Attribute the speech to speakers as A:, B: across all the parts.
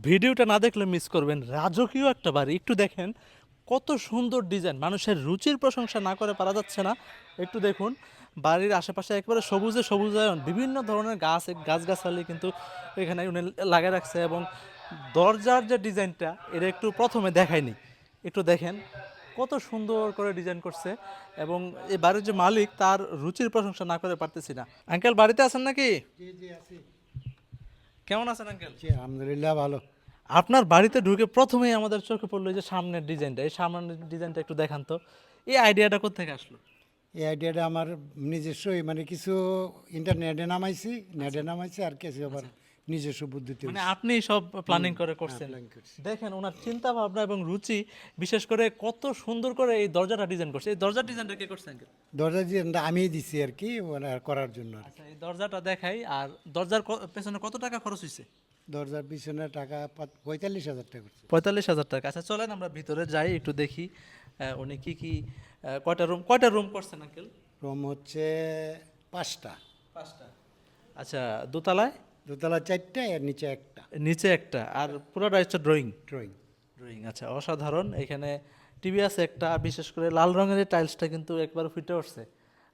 A: ভিডিওটা না দেখলে মিস করবেন। রাজকীয় একটা বাড়ি, একটু দেখেন কত সুন্দর ডিজাইন। মানুষের রুচির প্রশংসা না করে পারা যাচ্ছে না। একটু দেখুন বাড়ির আশেপাশে একেবারে সবুজে সবুজায়ন, বিভিন্ন ধরনের গাছগাছালি কিন্তু এখানে উনি লাগিয়ে রাখছে। এবং দরজার যে ডিজাইনটা এটা একটু প্রথমে দেখায়নি, একটু দেখেন কত সুন্দর করে ডিজাইন করছে। এবং এই বাড়ির যে মালিক তার রুচির প্রশংসা না করে পারতেছি না। আঙ্কেল বাড়িতে আছেন নাকি?
B: জি জি আছি।
A: কেমন আছেন আঙ্কেল?
B: জি আলহামদুলিল্লাহ ভালো।
A: আপনার বাড়িতে ঢুকে প্রথমেই আমাদের চোখে পড়লো এই যে সামনের ডিজাইনটা, এই সামনের ডিজাইনটা একটু দেখান তো। এই আইডিয়াটা কোত্থেকে আসলো?
B: এই আইডিয়াটা আমার নিজস্বই, মানে কিছু ইন্টারনেটে নামাইছি আর কিছু আবার নিজস্ব বুদ্ধিতে
A: মানে
B: হইছে।
A: আপনি সব প্ল্যানিং করে করছেন।
B: প্ল্যান করছি।
A: দেখেন ওনার চিন্তা ভাবনা এবং রুচি, বিশেষ করে কত সুন্দর করে এই দরজাটা ডিজাইন করছে। এই দরজার ডিজাইনটা কে করছেন আঙ্কেল?
B: দরজা দিয়ে আমিই দিছি আর কি, মানে করার জন্য আর কি।
A: আচ্ছা, এই দরজাটা দেখাই। আর দরজার পেছনে কত টাকা খরচ হয়েছে?
B: দরজার পিছনে টাকা 45,000 টাকা করছে।
A: 45,000 টাকা। আচ্ছা চলেন আমরা ভিতরে যাই, একটু দেখি উনি কি কি কয়টা রুম করছেন আঙ্কেল?
B: রুম হচ্ছে 5টা।
A: 5টা। আচ্ছা, দোতলায়?
B: দোতলা 4টা আর নিচে একটা।
A: নিচে একটা, আর পুরোটা হচ্ছে ড্রয়িং।
B: ড্রয়িং।
A: ড্রয়িং, আচ্ছা অসাধারণ। এখানে টিভি আছে একটা, বিশেষ করে লাল রঙের এই টাইলসটা কিন্তু একবার ফুটে উঠছে।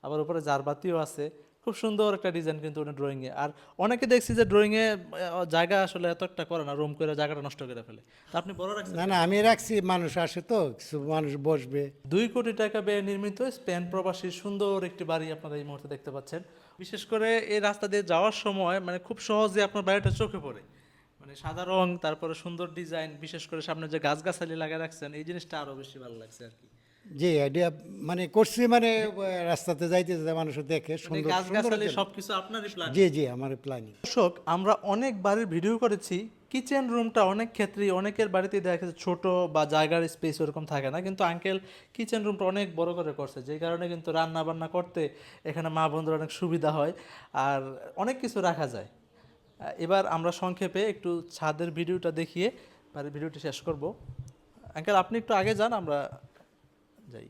A: আবার উপরে জারবাতিও আছে। খুব সুন্দর একটা ডিজাইন কিন্তু উনি ড্রয়িংয়ে। আর অনেকে দেখছি যে ড্রয়িংয়ে জায়গা আসলে এত একটা করে না, রুম করে জায়গাটা নষ্ট করে ফেলে। তা আপনি বড় রাখছেন।
B: না আমি রাখছি, মানুষ আসে তো, কিছু মানুষ বসবে।
A: 2 কোটি টাকা ব্যয়ে নির্মিত স্পেন প্রবাসীর সুন্দর একটি বাড়ি আপনারা এই মুহূর্তে দেখতে পাচ্ছেন। বিশেষ করে এই রাস্তা দিয়ে যাওয়ার সময় মানে খুব সহজে আপনার বাড়িটা চোখে পড়ে। মানে সাদা রং, তারপরে সুন্দর ডিজাইন, বিশেষ করে সামনে যে গাছগাছালি লাগিয়ে রাখছেন, এই জিনিসটা আরো বেশি ভালো লাগছে আর কি।
B: জি আইডিয়া মানে করছি, মানে রাস্তাতে যাইতে যাতে মানুষ দেখে
A: মানে
B: সুন্দর
A: গাছগাছালি
B: সুন্দর।
A: সবকিছু আপনারই প্ল্যান।
B: জি জি আমার প্ল্যানিং।
A: দর্শক, আমরা অনেক বাড়ির ভিডিও করেছি। কিচেন রুমটা অনেক ক্ষেত্রেই অনেকের বাড়িতে দেখা যাচ্ছে ছোট বা জায়গার স্পেস ওরকম থাকে না, কিন্তু আঙ্কেল কিচেন রুমটা অনেক বড় করে করছে, যে কারণে কিন্তু রান্না বান্না করতে এখানে মা বোনদের অনেক সুবিধা হয় আর অনেক কিছু রাখা যায়। এবার আমরা সংক্ষেপে একটু ছাদের ভিডিওটা দেখিয়ে বাড়ির ভিডিওটি শেষ করব। আঙ্কেল আপনি একটু আগে যান, আমরা যাই।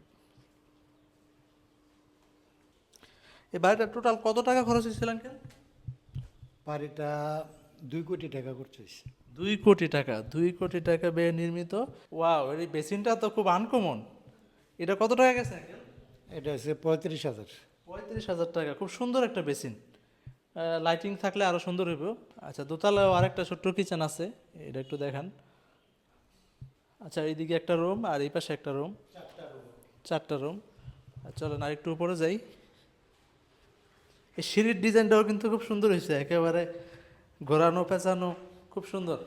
A: এই বাড়িটা টোটাল কত টাকা খরচ হয়েছিল আঙ্কেল?
B: বাড়িটা 2 কোটি টাকা করছে।
A: 2 কোটি টাকা। 2 কোটি টাকা ব্যয়ে নির্মিত। ওয়াও, এই বেসিনটা তো খুব আনকমন। এটা কত টাকা গেছে আঙ্কেল?
B: এটা হচ্ছে 35,000।
A: 35,000 টাকা। খুব সুন্দর একটা বেসিন। লাইটিং থাকলে আরো সুন্দর হইব। আচ্ছা, দোতলায় আরেকটা ছোট্ট কিচেন আছে, এটা একটু দেখান। আচ্ছা, এইদিকে একটা রুম আর এই পাশে একটা রুম। 4টা রুম। চলেন আর একটু উপরে যাই। এই সিঁড়ির ডিজাইনটাও কিন্তু খুব সুন্দর হয়েছে, একেবারে ঘোরানো পেঁচানো, খুব সুন্দর।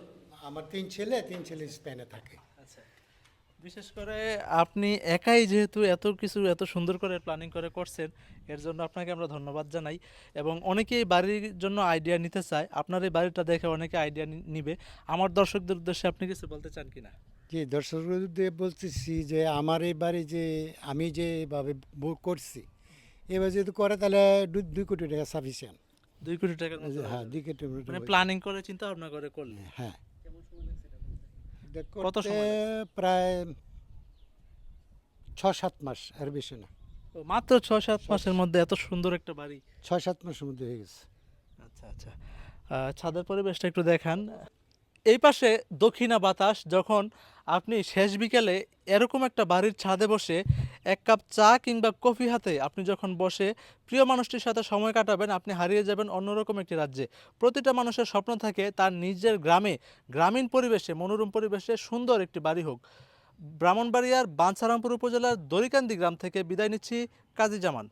B: আমার 3 ছেলে স্পেনে থাকে।
A: আচ্ছা, বিশেষ করে আপনি একাই যেহেতু এত কিছু এত সুন্দর করে প্ল্যানিং করে করছেন, এর জন্য আপনাকে আমরা ধন্যবাদ জানাই। এবং অনেকেই বাড়ির জন্য আইডিয়া নিতে চায়, আপনার এই বাড়িটা দেখে অনেকে আইডিয়া নিবে। আমার দর্শকদের উদ্দেশ্যে আপনি কিছু বলতে চান কিনা?
B: জি দর্শকদের বলতেছি যে আমার এই বাড়ি যে আমি যেভাবে করছি, এবার যদি করে তাহলে 2 কোটি টাকা সাফিসিয়েন্ট।
A: 2 কোটি টাকার মতো
B: হ্যাঁ
A: হবে।
B: 2 কোটি
A: মানে প্ল্যানিং করে চিন্তা ভাবনা করে করলে
B: হ্যাঁ। এটা
A: কত
B: করতে
A: সময় লাগছে?
B: প্রায় 6-7 মাস, আর বেশি না।
A: ও, মাত্র 6-7 মাসের মধ্যে এত সুন্দর একটা বাড়ি।
B: 6-7 মাসের মধ্যে হয়ে গেছে।
A: আচ্ছা আচ্ছা, ছাদের পরিবেশটা একটু দেখান। এই পাশে দক্ষিণা বাতাস, যখন আপনি শেষ বিকেলে এরকম একটা বাড়ির ছাদে বসে 1 কাপ চা কিংবা কফি হাতে আপনি যখন বসে প্রিয় মানুষটির সাথে সময় কাটাবেন, আপনি হারিয়ে যাবেন অন্যরকম একটি রাজ্যে। প্রতিটা মানুষের স্বপ্ন থাকে তার নিজের গ্রামে, গ্রামীণ পরিবেশে, মনোরম পরিবেশে সুন্দর একটি বাড়ি হোক। ব্রাহ্মণবাড়িয়ার বাঞ্ছারামপুর উপজেলার দরিকান্দি গ্রাম থেকে বিদায় নিচ্ছি, কাজী জামান।